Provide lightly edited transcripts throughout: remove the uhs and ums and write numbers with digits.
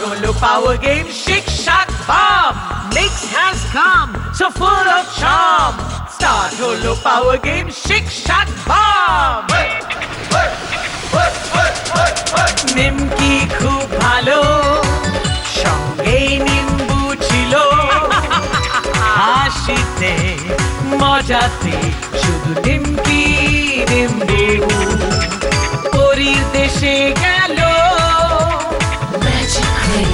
holo power game, Shik Shack Bomb. Mix has come, so full of charm. Start holo power game, Shik Shack Bomb. নিমকি খুব ভালো, সঙ্গে নিম্বু ছিল। হাসিতে মজাতে শুধু নিমকি নিম্বু। পরীর দেশে গেল magic ring,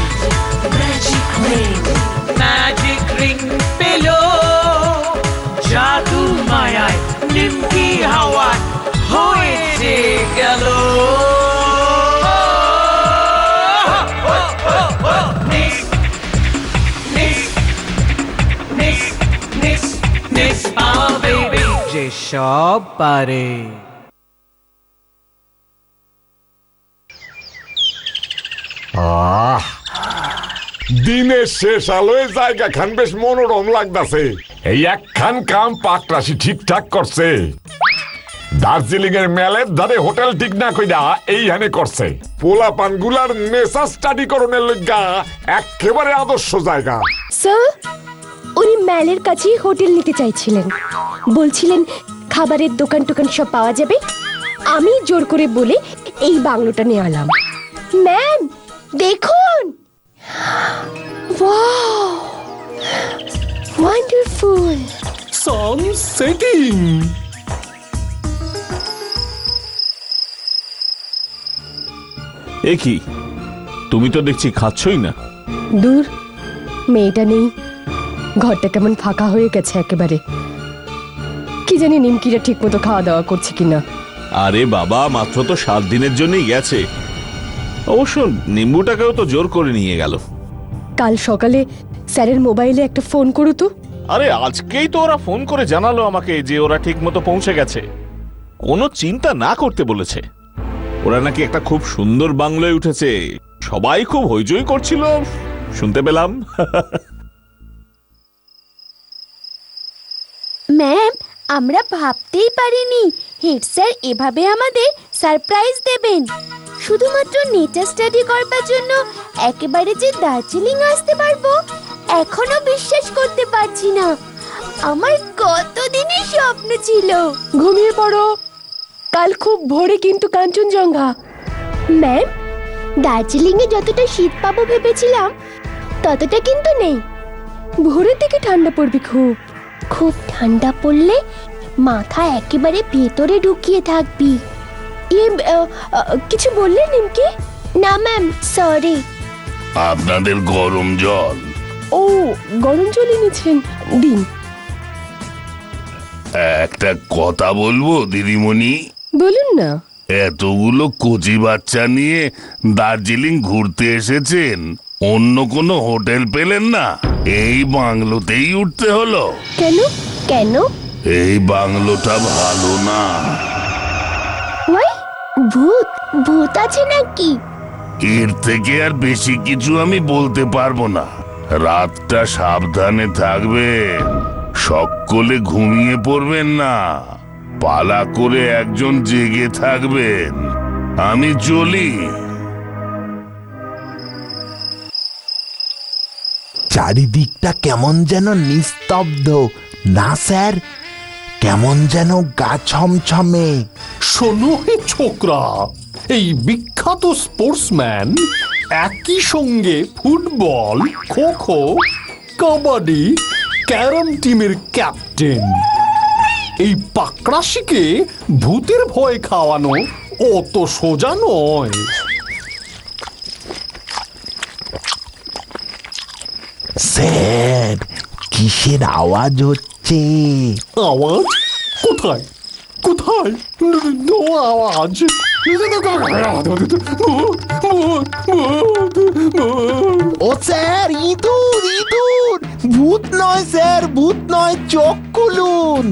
magic ring, magic ring পেল। জাদু মায়ায় নিমকি হাওয়া হয়েছে গেল। যে সব পারে। দিনের শেষ আলোয় জায়গা খান বেশ মনোরম লাগতাছে। এই একখান কাম পাকরাশি ঠিকঠাক করছে। দার্জিলিং এর মেলের ধারে হোটেল ঠিক না কইরা এইখানে করছে। পোলা পানগুলার নেশা স্টাডি করণের লইগা একেবারে আদর্শ জায়গা। স্যার, উনি ম্যালের কাছেই হোটেল নিতে চাইছিলেন। বলছিলেন খাবারের দোকান টোকান সব পাওয়া যাবে। আমি জোর করে বলে এই বাংলোটা নিয়ে এলাম। ম্যাম দেখুন, ওয়াও, ওয়ান্ডারফুল। সানসেটিং। এ কি, তুমি তো দেখছি খাচ্ছই না। দূর, মেয়েটা নেই, ঘরটা কেমন ফাঁকা হয়ে গেছে একেবারে। কি জানি নিমকিটা ঠিক মতো খাওয়া দাওয়া করছে কিনা। আরে বাবা, মাত্র তো 7 দিনের জন্যই গেছে। অবশ্য নিম্বুটাকেও তো জোর করে নিয়ে গেল। কাল সকালে স্যারের মোবাইলে একটা ফোন করো তো। আরে আজকেই তো ওরা ফোন করে জানালো আমাকে যে ওরা ঠিক মতো পৌঁছে গেছে। কোনো চিন্তা না করতে বলেছে। ওরা নাকি একটা খুব সুন্দর বাংলোয় উঠেছে। সবাই খুব হইচই করছিল, শুনতে পেলাম। ম্যাম, আমরা ভাবতেই পারিনি হেড স্যার এভাবে আমাদের সারপ্রাইজ দেবেন। শুধুমাত্র নেচার স্টাডি করবার জন্য একেবারে যে দার্জিলিং আসতে পারবো এখনো বিশ্বাস করতে পারছি না। আমার কতদিনের স্বপ্ন ছিল। ঘুমিয়ে পড়ো, কাল খুব ভোরে কিন্তু কাঞ্চনজঙ্ঘা। ম্যাম, দার্জিলিং এ যতটা শীত পাবো ভেবেছিলাম ততটা কিন্তু নেই। ভোরের দিকে ঠান্ডা পড়বে খুব। খুব ঠান্ডা পড়লে মাথা একেবারে ভেতরে ঢুকিয়ে থাকবি। কিছু বললে নিমকি? না ম্যাম, সরি। আপনাদের গরম জল। ও, গরম জল এনেছেন, দিন। একটা কথা বলবো দিদিমণি? বলুন না। এতগুলো কচি বাচ্চা নিয়ে দার্জিলিং ঘুরতে এসেছেন, অন্য কোনো হোটেল পেলেন না? এই বাংলোতেই উঠতে হলো কেন? কেন? এই বাংলোটা ভালো না। ওই ভূত, ভূত আছে নাকি? এর থেকে আর বেশি কিছু আমি বলতে পারবো না। রাতটা সাবধানে থাকবে, সকলে ঘুমিয়ে পড়বেন না। পালা করে একজন জেগে থাকবেন। আমি চলি। চারিদিকটা কেমন যেন নিস্তব্ধ না স্যার? কেমন যেন গা ছমছমে। শোনো হে ছোকরা, এই বিখ্যাত স্পোর্টসম্যান একই সঙ্গে ফুটবল, খো খো, কাবাডি, ক্যারাম টিমের ক্যাপ্টেন। এই পাকড়াশিকে ভূতের ভয় খাওয়ানো অত সোজা নয়। স্যার, কিসের আওয়াজ হচ্ছে? আওয়াজ? কোথায় কোথায়? নো আওয়াজ। ও স্যার, ইঁদুর ইঁদুর! ভূত নয় স্যার, ভূত নয়, চোখ খুলুন।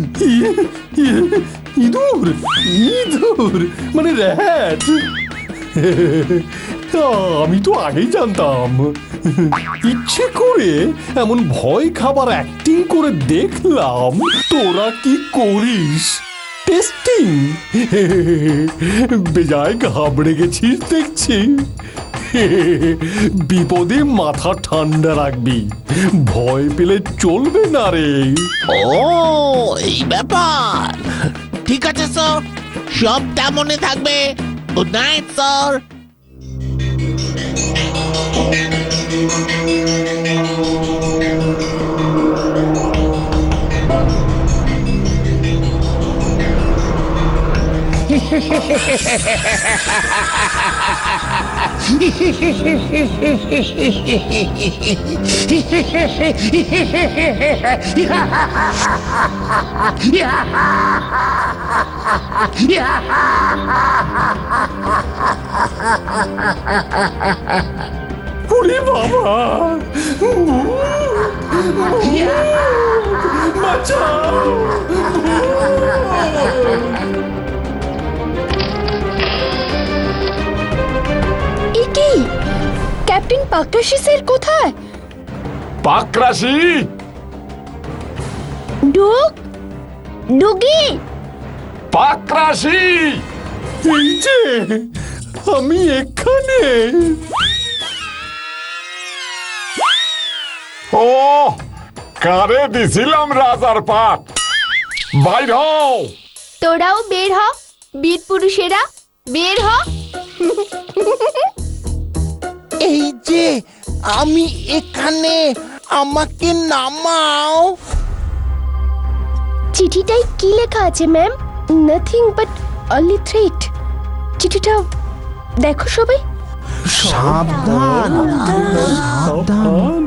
ইঁদুর? ইঁদুর মানে র‍্যাট? আমি তো আগেই জানতাম। ইচ্ছে করে এমন ভয় খাবার অ্যাক্টিং করে দেখলাম তোরা কি করিস। টেস্টিং। বেজায় ঘাবড়ে গেছিস দেখছি। বিপদে মাথা ঠান্ডা রাখবি, ভয় পেলে চলবে না রে। ও এই ব্যাপার, ঠিক আছে স্যার, সবটা মনে থাকবে। Good night sir. ওরে বাবা, বাঁচাও! এ কি, ক্যাপ্টেন পাকরাশি স্যার কোথায়? পাকরাশি, ডুগ, ডুগি, পাকরাশি! এই যে আমি এখানে। ও, কারে দিছিলাম রাজার পাট! বাইর হও! তোরাও বের হ, বীর পুরুষেরা বের হ। এই যে আমি এখানে, আমাকে নামাও। চিঠিটাই কি লেখা আছে ma'am? Nothing but only threat. চিঠিটা দেখো সবাই। সাবধান, সাবধান।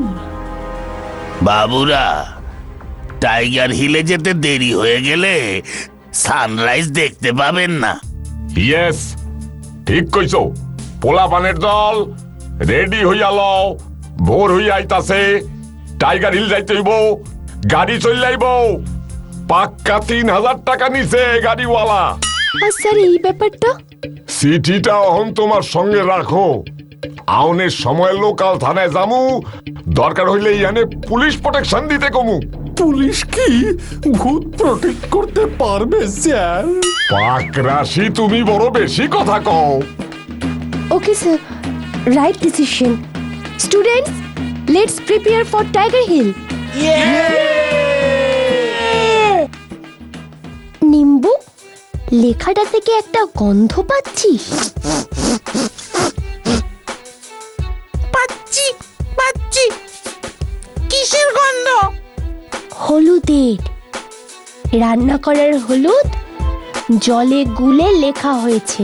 বাবুরা, টাইগার হিলে যেতে দেরি হয়ে গেলে সানরাইজ দেখতে পাবেন না। ইয়েস, ঠিক কইছো। পোলাপানের দল রেডি হইয়া লও, ভোর হইয়া আইতাছে। টাইগার হিল যাইতে হইব, গাড়ি চইলাইব। পাক্কা ৩,০০০ টাকা নিছে গাড়িওয়ালা। আর স্যার এই ব্যাপারটা? চিঠিটা অহন তোমার সঙ্গে রাখো। আউনের সময় লোকাল থানায় যামু, দরকার হইলে ইয়ানে পুলিশ প্রোটেকশন দিতে কমু। পুলিশ কি ভূত প্রোটেক্ট করতে পারবে স্যার? পাকরাশি, তুমি বড় বেশি কথা কও। Okay sir, right decision. Students, let's prepare for Tiger Hill. Nimbu, লেখাটা থেকে একটা গন্ধ পাচ্ছিস? পাচ্ছি, পাচ্ছি। কিসের গন্ধ? হলুদের। রান্না করার হলুদ, জলে গুলে লেখা হয়েছে।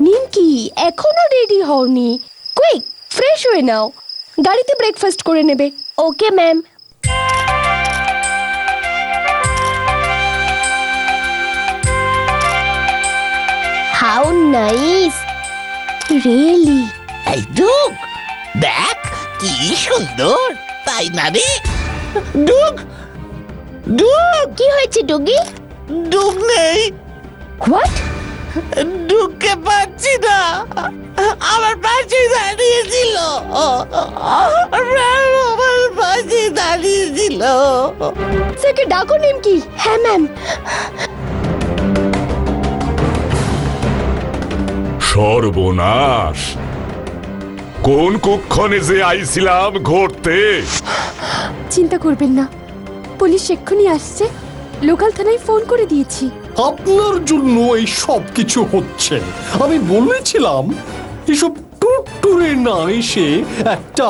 নিমকি, এখনো রেডি হওনি? কুইক, ফ্রেশ হয়ে নাও, গাড়িতে ব্রেকফাস্ট করে নেবে। Okay ma'am. How nice, really. এই ডুগ, দেখ কি সুন্দর, তাই না রে? ডুগ, ডুগ, কি হয়েছে ডুগি? ডুগ নেই। হোয়াট? ডুগকে পাচ্ছি না, আমার পাশে দাঁড়িয়েছিল, আমার পাশে দাঁড়িয়েছিল। স্যারকে ডাকো নিমকি। হ্যাঁ ম্যাম। সর্বনাশ! কোন কুক্ষণে যে আইছিলাম ঘুরতে। চিন্তা করবেন না, পুলিশ এক্ষুনি আসছে। লোকাল থানায় ফোন করে দিয়েছি। আপনার জন্য এই সব কিছু হচ্ছে। আমি বলেছিলাম এসব টুরে না এসে একটা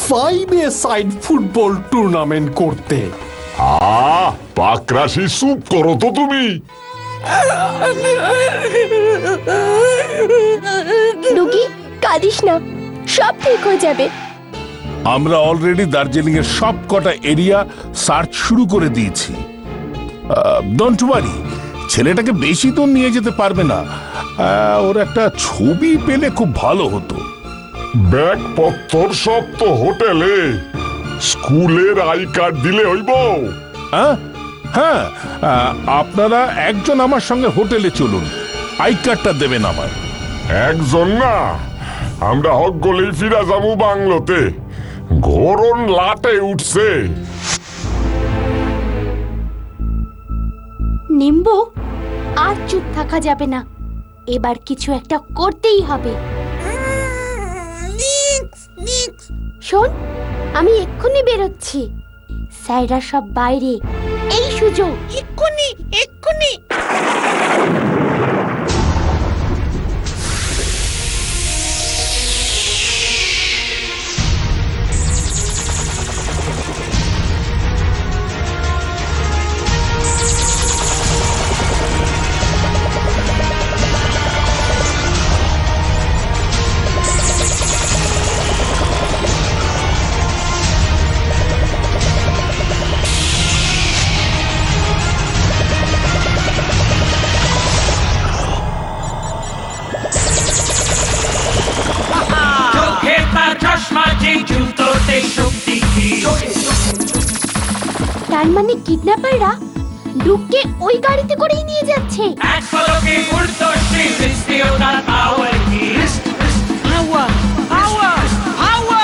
5-a-side ফুটবল টুর্নামেন্ট করতে। পাকরাশি, চুপ করো তো তুমি। ডুগি, কাঁদিস না, সব ঠিক হয়ে যাবে। আমরা অলরেডি দার্জিলিং এর সব কটা এরিয়া সার্চ শুরু করে দিয়েছি। ডোন্ট ওয়ারি, ছেলেটাকে বেশি দূর নিয়ে যেতে পারবে না। ওর একটা ছবি পেলে খুব ভালো হতো। ব্যাগপত্র সব তো হোটেলে। স্কুলের আই কার্ড দিলে হইব। হ্যাঁ, আপনারা একজন আমার সঙ্গে হোটেলে চলুন, আই কার্ডটা দেবেন আমার। একজন না, আমরা হক গলেই ফিরা যাবো বাংলোতে। ঘোরন লাটে উঠছে। নিম্বু, আর চুপ থাকা যাবে না, এবার কিছু একটা করতেই হবে। শোন, আমি এক্ষুনি বেরোচ্ছি। স্যাররা সব বাইরে, এই সুযোগ। এক্ষুনি এক্ষুনি। চোখে তার চশমা, যে জুতোতে শক্তি কি। তার মানে কিডন্যাপাররা ডুককে ওই গাড়িতে করেই নিয়ে যাচ্ছে। এক পলকে উড়তো সে, সৃষ্টিও তার পাওয়ার কি। হাওয়া হাওয়া হাওয়া,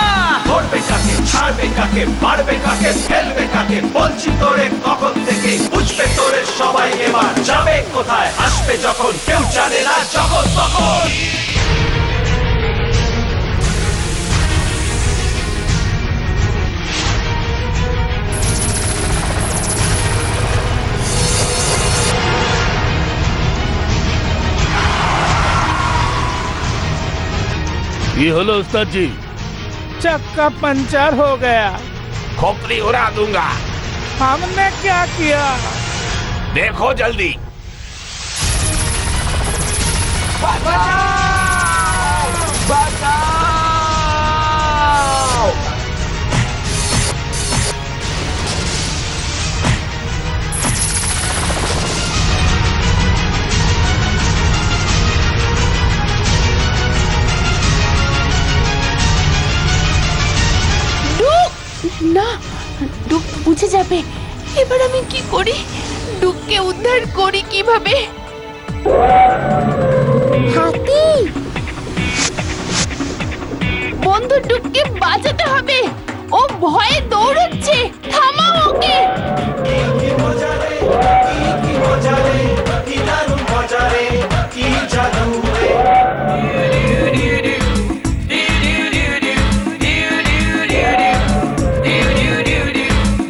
ধরবে কাকে, ছাড়বে কাকে, মারবে কাকে, ফেলবে কাকে, বলছি তোরে কখন থেকে। বুঝবে তোরে সবাই এবার, যাবে কোথায়, আসবে যখন, কেউ জানে না যখন তখন। কি হলো উস্তাদ জি? चक्का पंचर हो गया। खोपड़ी उड़ा दूंगा, हमने क्या किया? देखो जल्दी। না, ডুক বুঝে যাবে। এবার আমি কি করি? ডুককে উদ্ধার করি কিভাবে? হাতি! বন্ধু, ডুককে বাঁচাতে হবে। ও ভয়ে দৌড়চ্ছে। থামাও ওকে।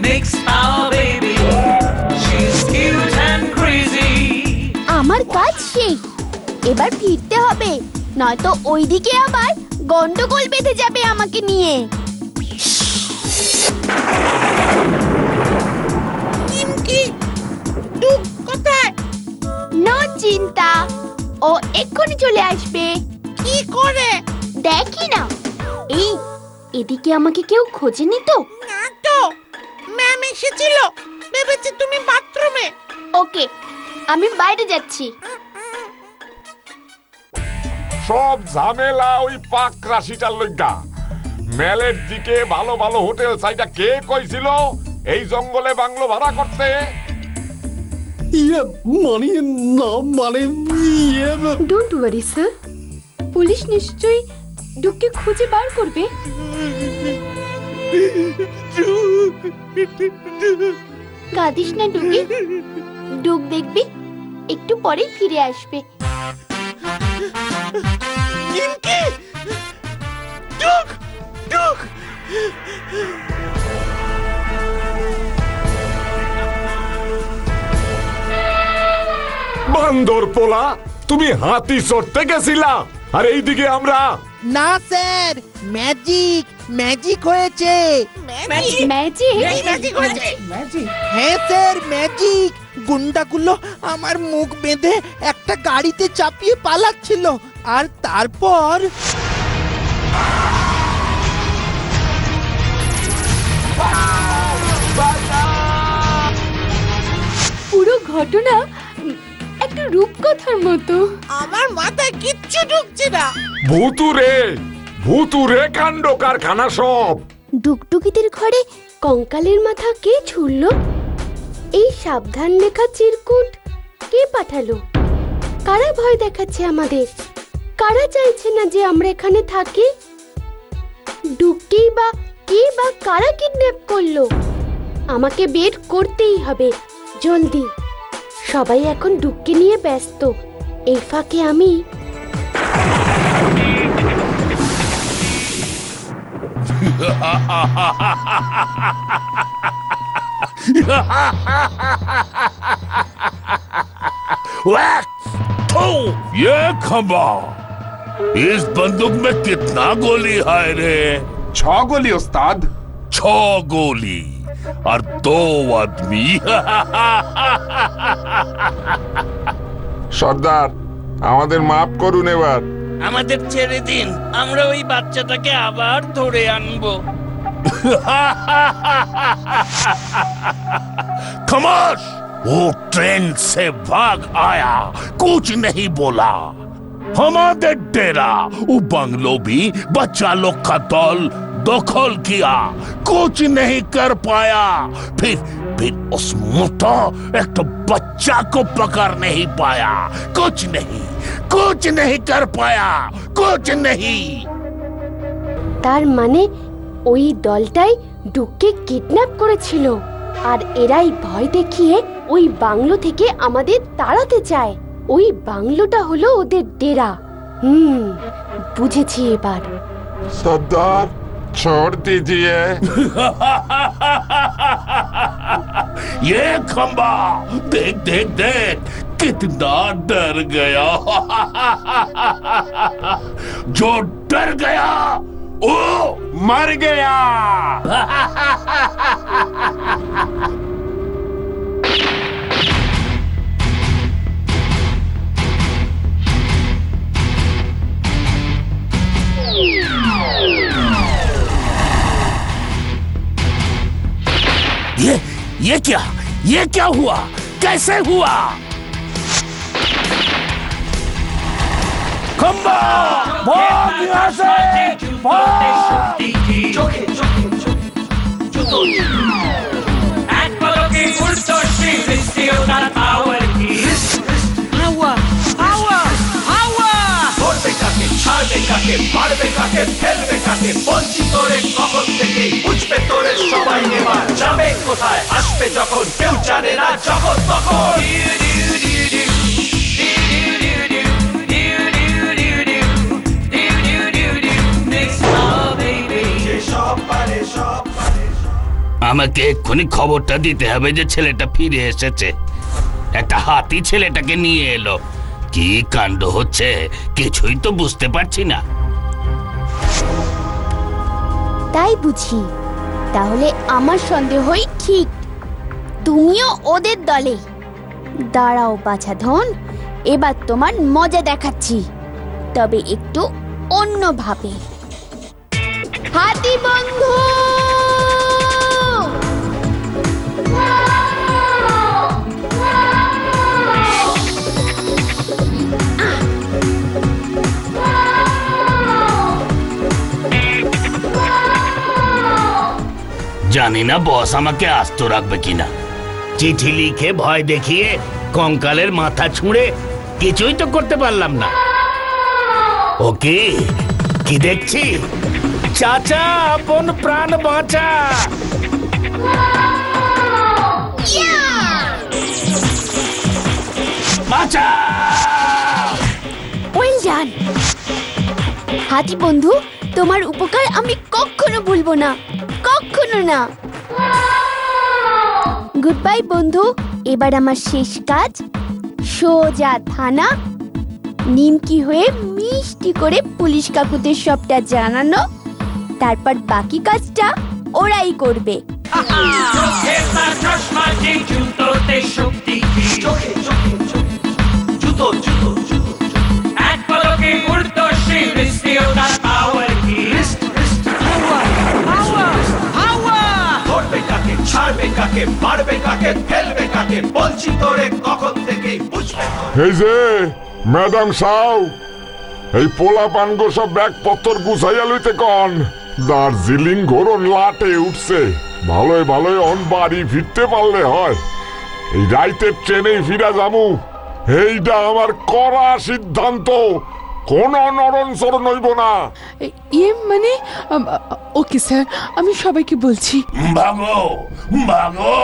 Mixed power baby, she's cute and crazy. আমার কাজ শেষ। এবার ফিরতে হবে, নয়তো ওইদিকে আবার গন্ডগোল বেঁধে যাবে আমাকে নিয়ে। ডুক কোথায়? নো চিন্তা, ও এক্ষুনি চলে আসবে। কি করে? দেখি না। এই, এদিকে আমাকে কেউ খোঁজেনি তো? না তো, ম্যাম এসেছিল, ভেবেছি তুমি বাথরুমে। ওকে, আমি বাইরে যাচ্ছি। সব ঝামেলা ওই পাক রাশিটার লইগা। মেলের দিকে ভালো ভালো হোটেল সাইটা কে কইছিল এই জঙ্গলে বাংলো ভাড়া করতে? ইয়ে মানে না, মানে ইয়ে ডোন্ট ওয়ারি স্যার, পুলিশ নিশ্চয়ই ডুককে খুঁজে বার করবে। কাঁদিস না ডুকি, ডুক দেখবি একটু পরেই ফিরে আসবে। নিমকি! ডুক! ডুক! বান্দর পোলা, তুমি হাতি চড়তে গেছিলা আর এইদিকে আমরা? না স্যার, ম্যাজিক ম্যাজিক হয়েছে। ম্যাজিক? ম্যাজিক হয়েছে। হ্যাঁ স্যার, ম্যাজিক। গুন্ডাগুলো আমার মুখ বেঁধে একটা গাড়িতে চাপিয়ে পালাচ্ছিল, আর তারপর পুরো ঘটনা একটা রূপকথার মতো। আমার মাথায় কিচ্ছু ঢুকছে না। ভুতুরে ভুতুরে কাণ্ড কারখানা সব। ডুগডুগিদের ঘরে কঙ্কালের মাথা কে ছুড়ল? এই সাবধান লেখা চিরকুট কে পাঠালো? কারা ভয় দেখাচ্ছে আমাদের? কারা চাইছে না যে আমরা এখানে থাকি? ডুগকেই বা কে বা কারা কিডন্যাপ করলো? আমাকে বের করতেই হবে, জলদি। সবাই এখন ডুগকে নিয়ে ব্যস্ত। এই ফাঁকে আমি ये खंबा, इस बंदूक में कितना गोली है रे? 6 गोली उस्ताद। 6 गोली और 2 आदमी। সর্দার আমাদের মাফ করুন এবার। আমাদের ছেড়ে দিন, আমরা ওই বাচ্চাটাকে আবার ধরে আনবো। खमोश! वो ट्रेन से भाग आया, कुछ नहीं बोला। हमारे डेरा वो बंगलो भी बच्चा लोग का दल दखल किया, कुछ नहीं कर पाया। फिर उस मोटा एक तो बच्चा को पकड़ नहीं पाया, कुछ नहीं कर पाया, कुछ नहीं। তার মানে ওই দলটাই ডুককে কিডন্যাপ করেছিল আর এরাই ভয় দেখিয়ে ওই বাংলো থেকে আমাদের তাড়াতে চায়। ওই বাংলোটা হলো ওদের ডেরা। বুঝেছি এবার। সর্দার छोड़ दीजिए। ये खंबा देख देख देख कितना डर गया। जो डर गया वो मर गया। ये क्या हुआ? कैसे हुआ? खंबा भाग यहाँ से, भाग! এক পলকে উল্টো শ্রী সৃষ্টিওতার পাওয়ার কি। হাওয়া হাওয়া হাওয়া, ধরবে কাকে, ছাড়বে কাকে, মারবে কাকে, ফেলবে কাকে, বলছি তোরে কখন থেকে, বুঝবে তোরে সবাই এবার, যাবে কোথায়, আসবে যখন, কেউ জানে না যখন তখন। আমাকে এক্ষুনি খবরটা দিতে হবে যে ছেলেটা ফিরে এসেছে। একটা হাতি ছেলেটাকে নিয়ে এলো। কি কাণ্ড হচ্ছে কিছুই তো বুঝতে পারছি না। তাই বুঝি, তাহলে আমার সন্দেহই ঠিক, তুমিও ওদের দলে। দাঁড়াও বাছাধন, এবার তোমার মজা দেখাচ্ছি, তবে একটু অন্যভাবে। হাতি বন্ধু, জানি না বস আমাকে আস্ত রাখবে কিনা। চিঠি লিখে ভয় দেখিয়ে কঙ্কালের মাথা ছুঁড়ে কিছুই তো করতে পারলাম না। ওকে কি দেখছি? চাচা আপন প্রাণ বাঁচা। বাঁচা! ওয়েল ডান হাতি বন্ধু, তোমার উপকার আমি কখনো ভুলবো না, কখনো না। গুড বাই বন্ধু, এবার আমার শেষ কাজ, সোজা থানা, নিমকি হয়ে মিষ্টি করে পুলিশ কাকুদের সবটা জানানো, তারপর বাকি কাজটা ওরাই করবে। চোখে তার চশমা যে, জুতোতে শক্তি কি। চোখে চোখে চোখে জুতো জুতো জুতো, এক পলকে উল্টো শ্রী সৃষ্টিওতার পাওয়ার কি। হাওয়া হাওয়া হাওয়া, ধরবে কাকে, ছাড়বে কাকে, মারবে কাকে, ফেলবে কাকে, বলছি তোরে কখন থেকে, বুঝবে তোরে। এই যে ম্যাডাম সাউ, এই পোলা পানগো সব ব্যাগপত্তর গুছাইয়া লইতে কন। দার্জিলিং ঘোরন লাটে উঠছে, ভালোই ভালোই অন বাড়ি ফিরতে পারলে হয়। এই রাইতের ট্রেনেই ফিরা যামু, এইটা আমার কড়া সিদ্ধান্ত। কোন নরম সরণ হইব না। ইয়ে মানে ওকে স্যার, আমি সবাইকে বলছি। ভাগো ভাগো,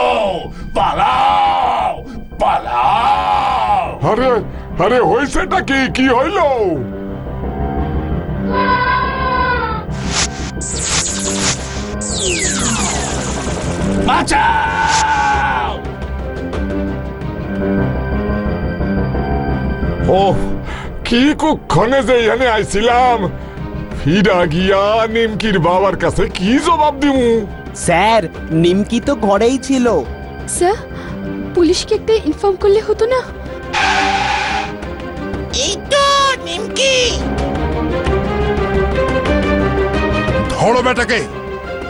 পালাও পালাও। আরে আরে হইছেটা কি? কি হইল? বাঁচাও! ও কি কুক্ষণে যে এখানে আইছিলাম, ফিরা গিয়া নিমকির বাবার কাছে কি জবাব দিমু? স্যার নিমকি তো ঘরেই ছিল। স্যার পুলিশকে একটা ইনফর্ম করলে হতো না? এই তো নিমকি। ধরো বেটাকে,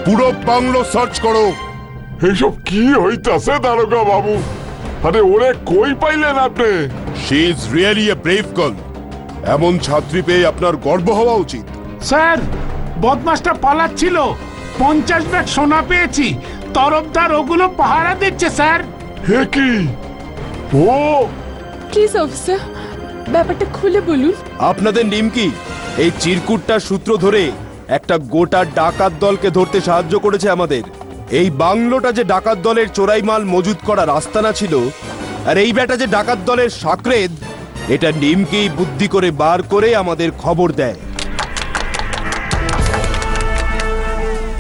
পুরো বাংলো সার্চ করো। এইসব কি হইতাছে দারোগা বাবু? আরে ওরে কই পাইলেন আপনি? She is really A brave girl. এমন ছাত্রী পেয়ে আপনার গর্ব হওয়া উচিত। স্যার বদমাসটা পালাচ্ছিল, 50 ব্যাগ সোনা পেয়েছি, তরফদার ওগুলো পাহারা দিচ্ছে স্যার। হে কি ও? প্লিজ অফিসার ব্যাপারটা খুলে বলুন। আপনাদের নিমকি এই চিরকুটটার সূত্র ধরে একটা গোটা ডাকাত দলকে ধরতে সাহায্য করেছে আমাদের। এই বাংলোটা যে ডাকাত দলের চোরাই মাল মজুত করার আস্তানা ছিল, আর এই বেটা যে ডাকাত দলের সাকরেদ, এটা নিমকি বুদ্ধি করে বার করে আমাদের খবর দেয়।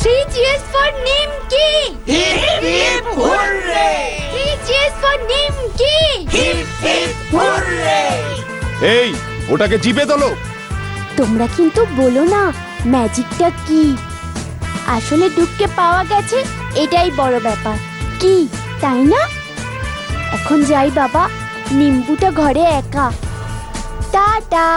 3 cheers for nimki! Hip hip hurray 3 cheers for nimki! Hip hip hurray এই ওটাকে জিপে তোলো। তোমরা কিন্তু বলো না ম্যাজিকটা কি। আসলে ডুবকে পাওয়া গেছে, এটাই বড় ব্যাপার। কি তাই না? এখন যাই বাবা, নিম্বুটা ঘরে একা। টাটা।